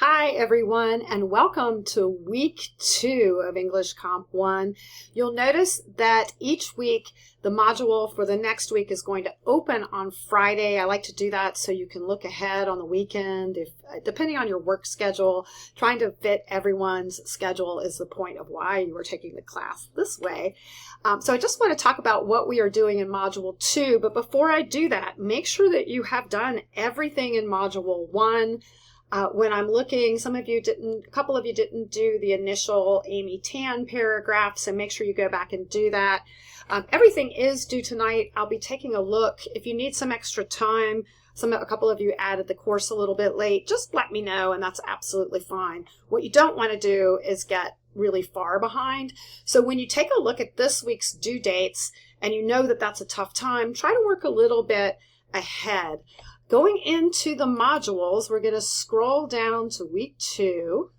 Hi everyone, and welcome to week 2 of English Comp 1. You'll notice that each week the module for the next week is going to open on Friday. I like to do that so you can look ahead on the weekend. Depending on your work schedule, trying to fit everyone's schedule is the point of why you are taking the class this way. So I just want to talk about what we are doing in Module 2, but before I do that, make sure that you have done everything in Module 1. When I'm looking, a couple of you didn't do the initial Amy Tan paragraph, so make sure you go back and do that. Everything is due tonight. I'll be taking a look. If you need some extra time, a couple of you added the course a little bit late, just let me know, and that's absolutely fine. What you don't want to do is get really far behind. So when you take a look at this week's due dates, and you know that that's a tough time, try to work a little bit ahead. Going into the modules, we're going to scroll down to week 2.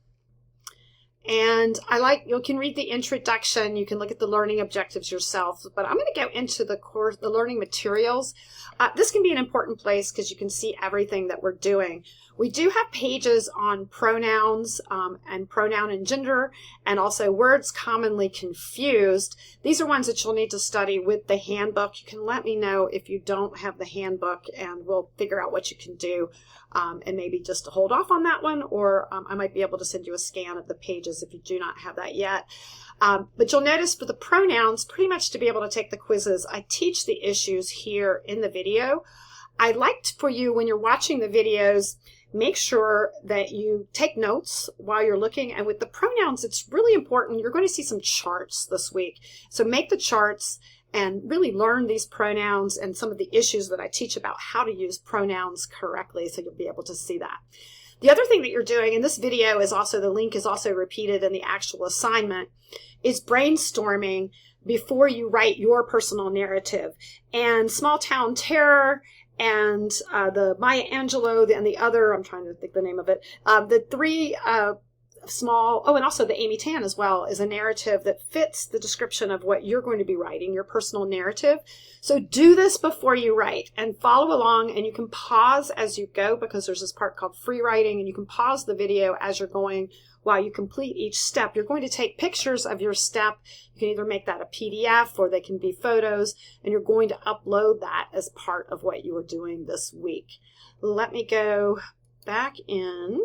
And you can read the introduction, you can look at the learning objectives yourself, but I'm going to go into the learning materials. This can be an important place because you can see everything that we're doing. We do have pages on pronouns and pronoun and gender, and also words commonly confused. These are ones that you'll need to study with the handbook. You can let me know if you don't have the handbook, and we'll figure out what you can do. And maybe just to hold off on that one, or I might be able to send you a scan of the pages if you do not have that yet. But you'll notice for the pronouns, pretty much to be able to take the quizzes, I teach the issues here in the video. I'd like for you, when you're watching the videos, make sure that you take notes while you're looking. And with the pronouns, it's really important. You're going to see some charts this week. So make the charts and really learn these pronouns and some of the issues that I teach about how to use pronouns correctly, so you'll be able to see that. The other thing that you're doing, and this video is also, the link is also repeated in the actual assignment, is brainstorming before you write your personal narrative. And Small Town Terror and the Maya Angelou and the other, I'm trying to think the name of it, the three and also the Amy Tan as well, is a narrative that fits the description of what you're going to be writing, your personal narrative. So do this before you write and follow along, and you can pause as you go because there's this part called free writing, and you can pause the video as you're going while you complete each step. You're going to take pictures of your step. You can either make that a PDF or they can be photos, and you're going to upload that as part of what you are doing this week. Let me go back in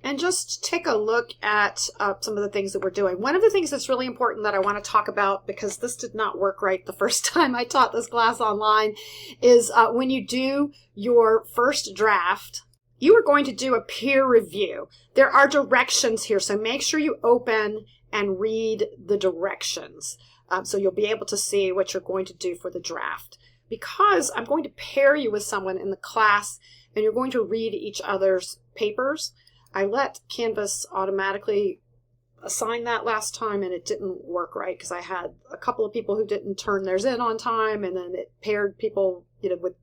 and just take a look at some of the things that we're doing. One of the things that's really important that I want to talk about, because this did not work right the first time I taught this class online, is when you do your first draft, you are going to do a peer review. There are directions here, so make sure you open and read the directions so you'll be able to see what you're going to do for the draft. Because I'm going to pair you with someone in the class, and you're going to read each other's papers. I let Canvas automatically assign that last time, and it didn't work right because I had a couple of people who didn't turn theirs in on time, and then it paired people, with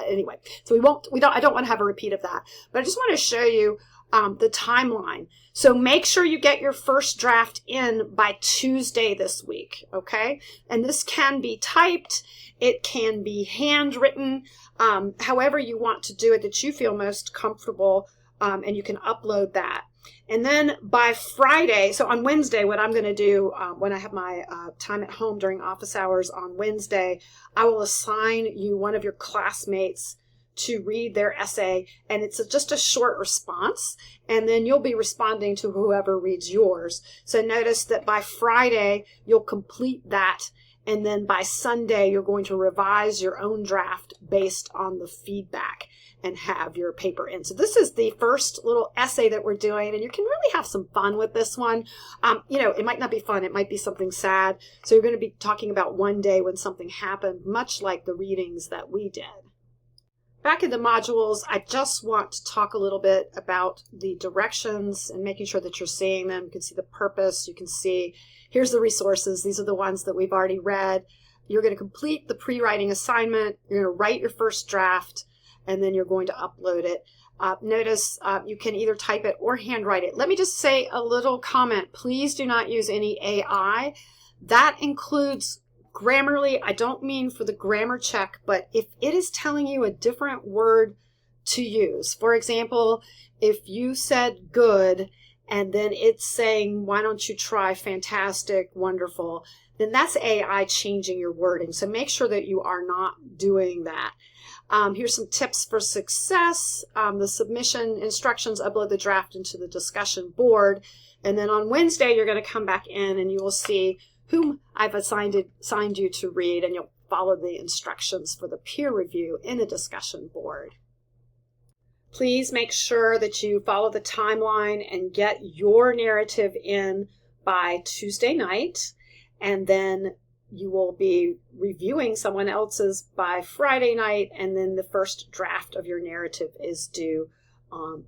anyway. So I don't want to have a repeat of that. But I just want to show you the timeline. So make sure you get your first draft in by Tuesday this week, okay? And this can be typed, it can be handwritten, however you want to do it that you feel most comfortable. And you can upload that. And then by Friday, so on Wednesday, what I'm going to do when I have my time at home during office hours on Wednesday, I will assign you one of your classmates to read their essay, and it's just a short response, and then you'll be responding to whoever reads yours. So notice that by Friday, you'll complete that, and then by Sunday, you're going to revise your own draft based on the feedback and have your paper in. So this is the first little essay that we're doing, and you can really have some fun with this one. It might not be fun, it might be something sad. So you're going to be talking about one day when something happened, much like the readings that we did. Back in the modules, I just want to talk a little bit about the directions and making sure that you're seeing them. You can see the purpose, you can see, here's the resources. These are the ones that we've already read. You're going to complete the pre-writing assignment, you're going to write your first draft, and then you're going to upload it. Notice you can either type it or handwrite it. Let me just say a little comment. Please do not use any AI. That includes Grammarly. I don't mean for the grammar check, but if it is telling you a different word to use. For example, if you said good and then it's saying, why don't you try fantastic, wonderful, then that's AI changing your wording. So make sure that you are not doing that. Here's some tips for success. The submission instructions: upload the draft into the discussion board. And then on Wednesday, you're going to come back in and you will see whom I've assigned you to read, and you'll follow the instructions for the peer review in the discussion board. Please make sure that you follow the timeline and get your narrative in by Tuesday night, and then you will be reviewing someone else's by Friday night, and then the first draft of your narrative is due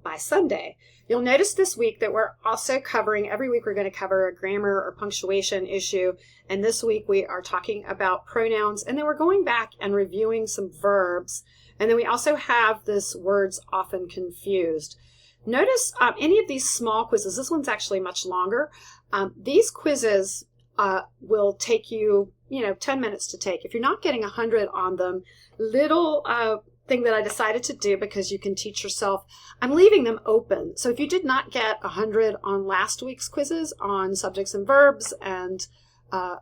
by Sunday. You'll notice this week that we're also covering, every week we're going to cover a grammar or punctuation issue, and this week we are talking about pronouns, and then we're going back and reviewing some verbs, and then we also have this words often confused. Notice any of these small quizzes, this one's actually much longer. These quizzes will take you, 10 minutes to take. If you're not getting 100 on them, little thing that I decided to do, because you can teach yourself, I'm leaving them open. So if you did not get 100 on last week's quizzes on subjects and verbs and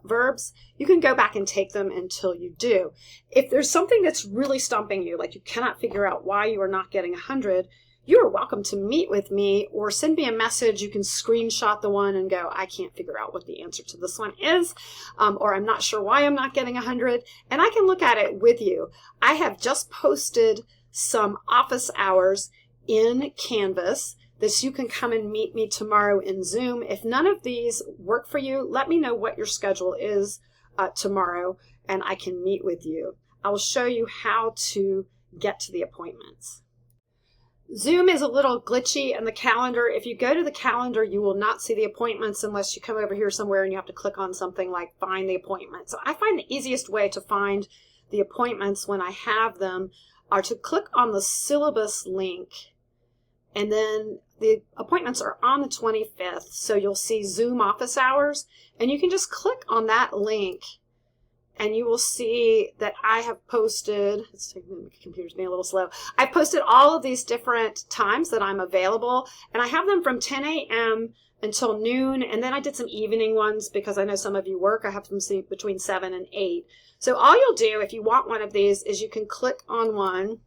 verbs, you can go back and take them until you do. If there's something that's really stumping you, like you cannot figure out why you are not getting 100, you are welcome to meet with me or send me a message. You can screenshot the one and go, I can't figure out what the answer to this one is, or I'm not sure why I'm not getting 100, and I can look at it with you. I have just posted some office hours in Canvas that you can come and meet me tomorrow in Zoom. If none of these work for you, let me know what your schedule is tomorrow, and I can meet with you. I will show you how to get to the appointments. Zoom is a little glitchy in the calendar. If you go to the calendar, you will not see the appointments unless you come over here somewhere and you have to click on something like find the appointment. So I find the easiest way to find the appointments when I have them are to click on the syllabus link, and then the appointments are on the 25th. So you'll see Zoom office hours, and you can just click on that link and you will see that I have posted, it's taking the computer's being a little slow. I've posted all of these different times that I'm available, and I have them from 10 a.m. until noon, and then I did some evening ones because I know some of you work. I have them between 7 and 8. So all you'll do if you want one of these is you can click on one,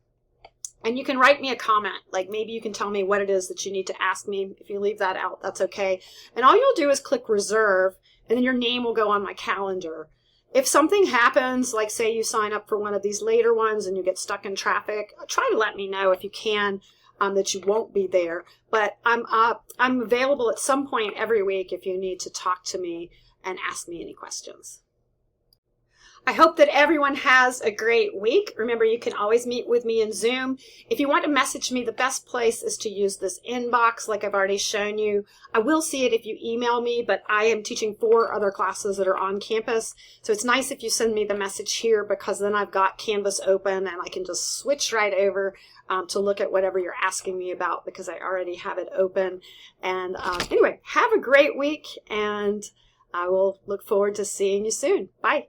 and you can write me a comment. Like maybe you can tell me what it is that you need to ask me. If you leave that out, that's okay. And all you'll do is click reserve, and then your name will go on my calendar. If something happens, like say you sign up for one of these later ones and you get stuck in traffic, try to let me know if you can that you won't be there. But I'm available at some point every week if you need to talk to me and ask me any questions. I hope that everyone has a great week. Remember, you can always meet with me in Zoom. If you want to message me, the best place is to use this inbox like I've already shown you. I will see it if you email me, but I am teaching 4 other classes that are on campus. So it's nice if you send me the message here, because then I've got Canvas open and I can just switch right over to look at whatever you're asking me about, because I already have it open. And anyway, have a great week, and I will look forward to seeing you soon. Bye.